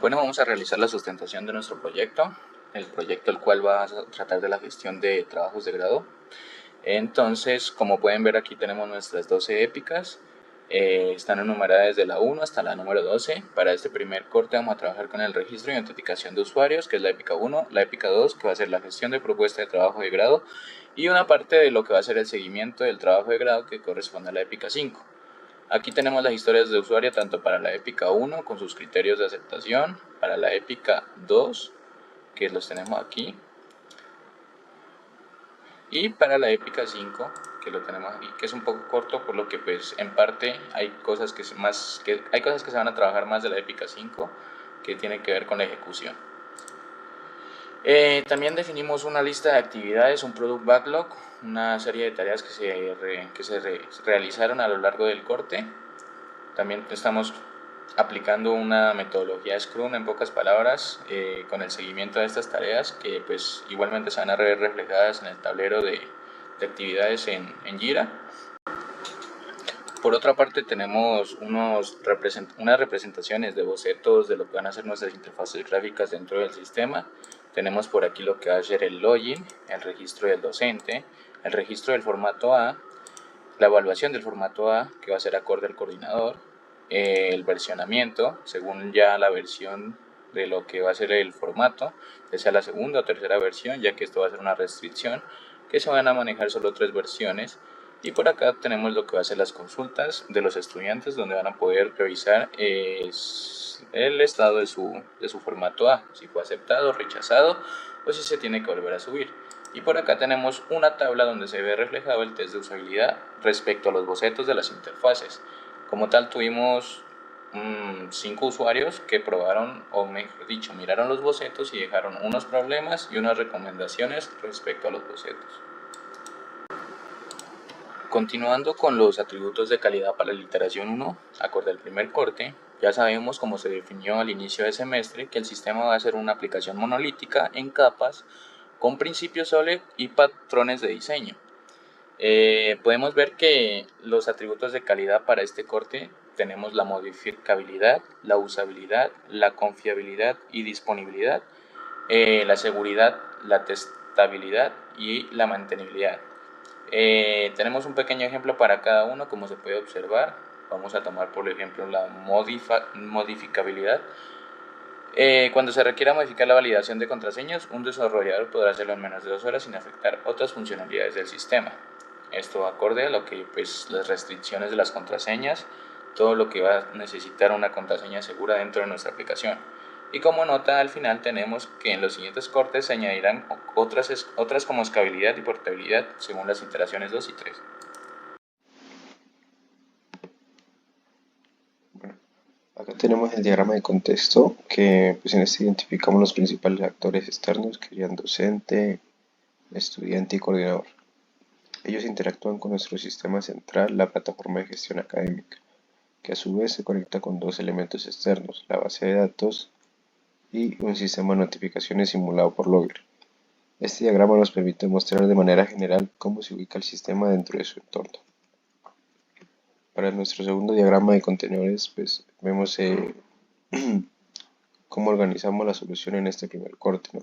Bueno, vamos a realizar la sustentación de nuestro proyecto, el proyecto el cual va a tratar de la gestión de trabajos de grado. Entonces, como pueden ver, aquí tenemos nuestras 12 épicas, están enumeradas desde la 1 hasta la número 12. Para este primer corte vamos a trabajar con el registro y autenticación de usuarios, que es la épica 1, la épica 2, que va a ser la gestión de propuesta de trabajo de grado, y una parte de lo que va a ser el seguimiento del trabajo de grado que corresponde a la épica 5. Aquí tenemos las historias de usuario tanto para la épica 1 con sus criterios de aceptación, para la épica 2, que los tenemos aquí, y para la épica 5, que lo tenemos aquí, que es un poco corto, por lo que pues en parte hay cosas que se van a trabajar más de la épica 5, que tiene que ver con la ejecución. También definimos una lista de actividades, un product backlog, una serie de tareas que se realizaron a lo largo del corte. También estamos aplicando una metodología Scrum, en pocas palabras, con el seguimiento de estas tareas que pues igualmente se van a ver reflejadas en el tablero de actividades en Jira. Por otra parte, tenemos unas representaciones de bocetos de lo que van a ser nuestras interfaces gráficas dentro del sistema. Tenemos por aquí lo que va a ser el login, el registro del docente, el registro del formato A, la evaluación del formato A, que va a ser acorde al coordinador, el versionamiento, según ya la versión de lo que va a ser el formato, ya sea la segunda o tercera versión, ya que esto va a ser una restricción, que se van a manejar solo 3 versiones. Y por acá tenemos lo que va a ser las consultas de los estudiantes, donde van a poder revisar el estado de su formato A, si fue aceptado, rechazado o si se tiene que volver a subir. Y por acá tenemos una tabla donde se ve reflejado el test de usabilidad respecto a los bocetos de las interfaces. Como tal, tuvimos 5 usuarios que probaron, o mejor dicho, miraron los bocetos y dejaron unos problemas y unas recomendaciones respecto a los bocetos. Continuando con los atributos de calidad para la iteración 1, acorde al primer corte, ya sabemos, como se definió al inicio del semestre, que el sistema va a ser una aplicación monolítica en capas con principios SOLID y patrones de diseño. Podemos ver que los atributos de calidad para este corte tenemos la modificabilidad, la usabilidad, la confiabilidad y disponibilidad, la seguridad, la testabilidad y la mantenibilidad. Tenemos un pequeño ejemplo para cada uno, como se puede observar. Vamos a tomar por ejemplo la modificabilidad. Cuando se requiera modificar la validación de contraseñas, un desarrollador podrá hacerlo en menos de 2 horas sin afectar otras funcionalidades del sistema. Esto acorde a lo que pues las restricciones de las contraseñas, todo lo que va a necesitar una contraseña segura dentro de nuestra aplicación. Y como nota al final tenemos que en los siguientes cortes se añadirán otras como escalabilidad y portabilidad según las iteraciones 2 y 3. Acá tenemos el diagrama de contexto que pues en este identificamos los principales actores externos que serían docente, estudiante y coordinador. Ellos interactúan con nuestro sistema central, la plataforma de gestión académica, que a su vez se conecta con dos elementos externos, la base de datos y un sistema de notificaciones simulado por Logger. Este diagrama nos permite mostrar de manera general cómo se ubica el sistema dentro de su entorno. Para nuestro segundo diagrama de contenedores, pues vemos cómo organizamos la solución en este primer corte, ¿no?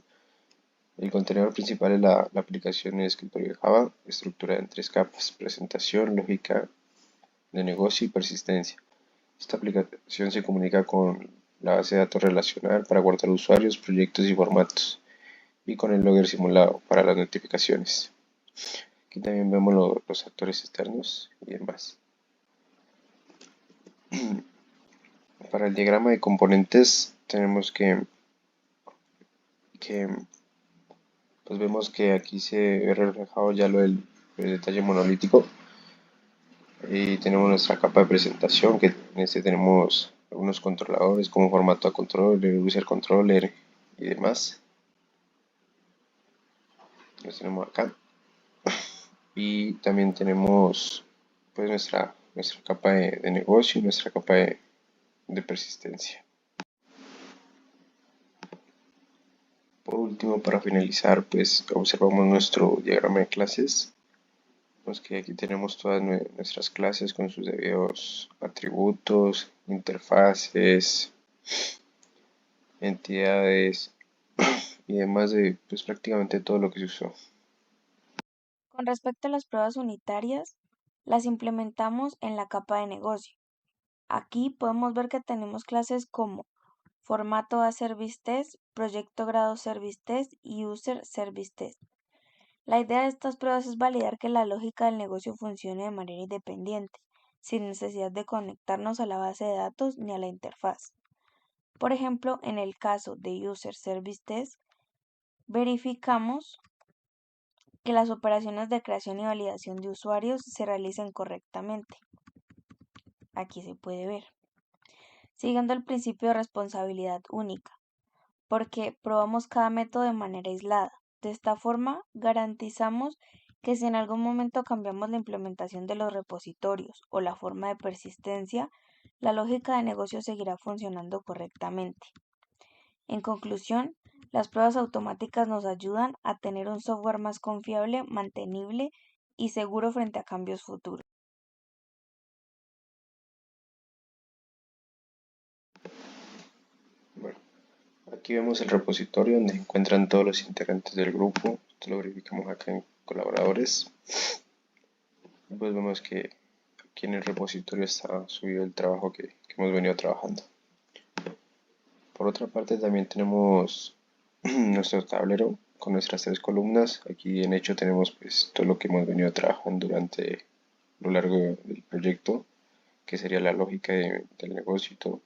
El contenedor principal es la aplicación de escritorio de Java, estructurada en 3 capas: presentación, lógica de negocio y persistencia. Esta aplicación se comunica con la base de datos relacional para guardar usuarios, proyectos y formatos, y con el logger simulado para las notificaciones. Aquí también vemos los actores externos y demás. Para el diagrama de componentes tenemos que pues vemos que aquí se ve reflejado ya el detalle monolítico, y tenemos nuestra capa de presentación, que en este tenemos algunos controladores como formato a controller, user controller y demás. Los tenemos acá, y también tenemos pues nuestra capa de negocio y nuestra capa de persistencia. Por último, para finalizar, pues observamos nuestro diagrama de clases. Vemos que aquí tenemos todas nuestras clases con sus debidos atributos, interfaces, entidades y demás de pues prácticamente todo lo que se usó. Con respecto a las pruebas unitarias, las implementamos en la capa de negocio. Aquí podemos ver que tenemos clases como formato A Service Test, proyecto grado Service Test y User Service Test. La idea de estas pruebas es validar que la lógica del negocio funcione de manera independiente, sin necesidad de conectarnos a la base de datos ni a la interfaz. Por ejemplo, en el caso de User Service Test, verificamos que las operaciones de creación y validación de usuarios se realicen correctamente. Aquí se puede ver. Siguiendo el principio de responsabilidad única, porque probamos cada método de manera aislada. De esta forma, garantizamos que si en algún momento cambiamos la implementación de los repositorios o la forma de persistencia, la lógica de negocio seguirá funcionando correctamente. En conclusión, las pruebas automáticas nos ayudan a tener un software más confiable, mantenible y seguro frente a cambios futuros. Bueno, aquí vemos el repositorio donde se encuentran todos los integrantes del grupo. Esto lo verificamos acá en colaboradores. Y pues vemos que aquí en el repositorio está subido el trabajo que hemos venido trabajando. Por otra parte también tenemos nuestro tablero con nuestras tres columnas. Aquí en hecho tenemos pues todo lo que hemos venido trabajando durante lo largo del proyecto, que sería la lógica del negocio y todo.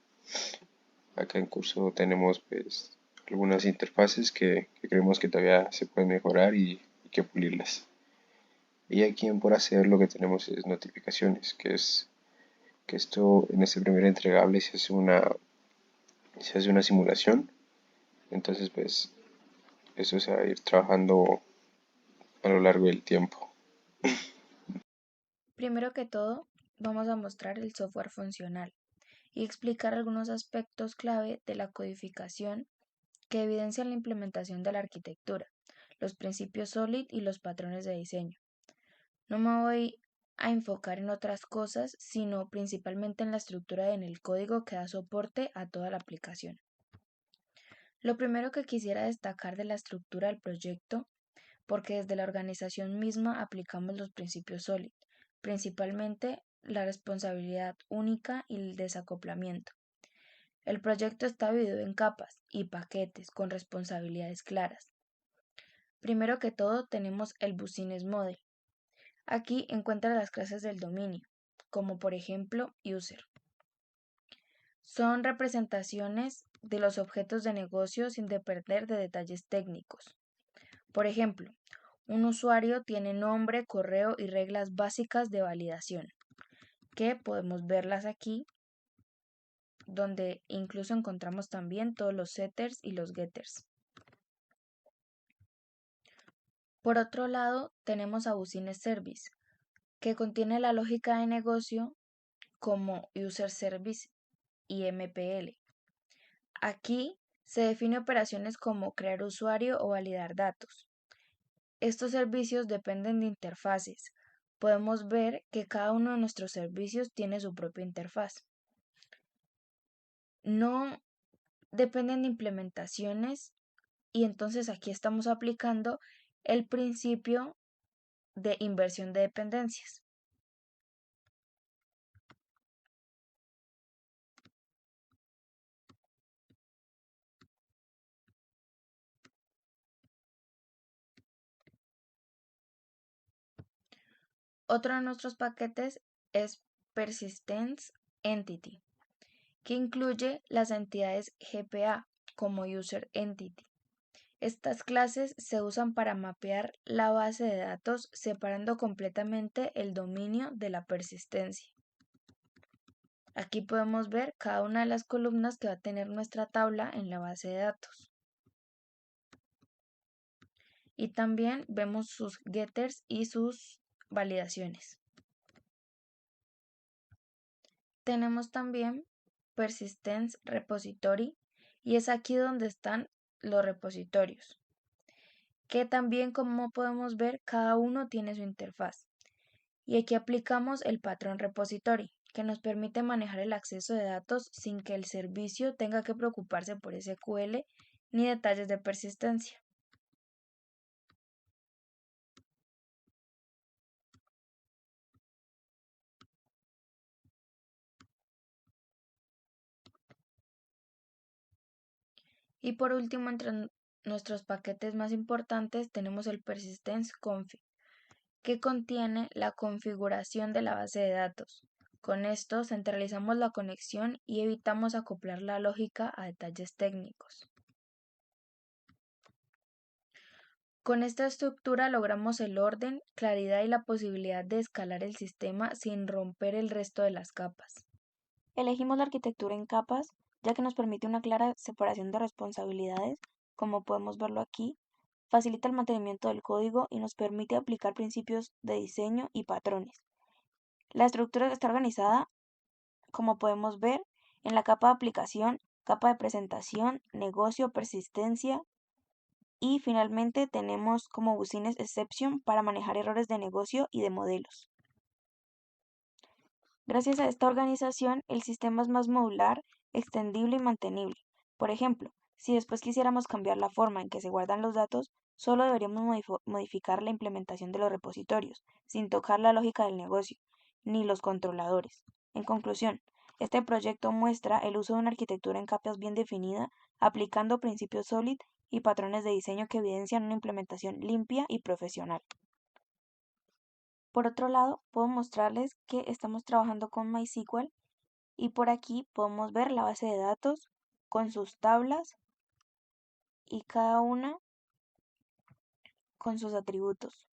Acá en curso tenemos pues algunas interfaces que creemos que todavía se pueden mejorar y que pulirlas. Y aquí en por hacer lo que tenemos es notificaciones, que es que esto en este primer entregable se hace una simulación. Entonces pues eso se va a ir trabajando a lo largo del tiempo. Primero que todo, vamos a mostrar el software funcional y explicar algunos aspectos clave de la codificación que evidencian la implementación de la arquitectura, los principios SOLID y los patrones de diseño. No me voy a enfocar en otras cosas, sino principalmente en la estructura en el código que da soporte a toda la aplicación. Lo primero que quisiera destacar de la estructura del proyecto, porque desde la organización misma aplicamos los principios SOLID, principalmente la responsabilidad única y el desacoplamiento. El proyecto está dividido en capas y paquetes con responsabilidades claras. Primero que todo tenemos el Business Model. Aquí encuentra las clases del dominio, como por ejemplo user. Son representaciones de los objetos de negocio sin depender de detalles técnicos. Por ejemplo, un usuario tiene nombre, correo y reglas básicas de validación, que podemos verlas aquí, donde incluso encontramos también todos los setters y los getters. Por otro lado, tenemos a Business Service, que contiene la lógica de negocio como User Service y MPL. Aquí se define operaciones como crear usuario o validar datos. Estos servicios dependen de interfaces. Podemos ver que cada uno de nuestros servicios tiene su propia interfaz. No dependen de implementaciones y entonces aquí estamos aplicando el principio de inversión de dependencias. Otro de nuestros paquetes es Persistence Entity, que incluye las entidades GPA como User Entity. Estas clases se usan para mapear la base de datos separando completamente el dominio de la persistencia. Aquí podemos ver cada una de las columnas que va a tener nuestra tabla en la base de datos. Y también vemos sus getters y sus validaciones. Tenemos también Persistence Repository y es aquí donde están los repositorios, que también como podemos ver cada uno tiene su interfaz. Y aquí aplicamos el patrón repository, que nos permite manejar el acceso de datos sin que el servicio tenga que preocuparse por SQL ni detalles de persistencia. Y por último, entre nuestros paquetes más importantes tenemos el Persistence Config, que contiene la configuración de la base de datos. Con esto centralizamos la conexión y evitamos acoplar la lógica a detalles técnicos. Con esta estructura logramos el orden, claridad y la posibilidad de escalar el sistema sin romper el resto de las capas. Elegimos la arquitectura en capas, ya que nos permite una clara separación de responsabilidades, como podemos verlo aquí, facilita el mantenimiento del código y nos permite aplicar principios de diseño y patrones. La estructura está organizada, como podemos ver, en la capa de aplicación, capa de presentación, negocio, persistencia y finalmente tenemos como business exception para manejar errores de negocio y de modelos. Gracias a esta organización, el sistema es más modular, extendible y mantenible. Por ejemplo, si después quisiéramos cambiar la forma en que se guardan los datos, solo deberíamos modificar la implementación de los repositorios, sin tocar la lógica del negocio, ni los controladores. En conclusión, este proyecto muestra el uso de una arquitectura en capas bien definida, aplicando principios SOLID y patrones de diseño que evidencian una implementación limpia y profesional. Por otro lado, puedo mostrarles que estamos trabajando con MySQL y por aquí podemos ver la base de datos con sus tablas y cada una con sus atributos.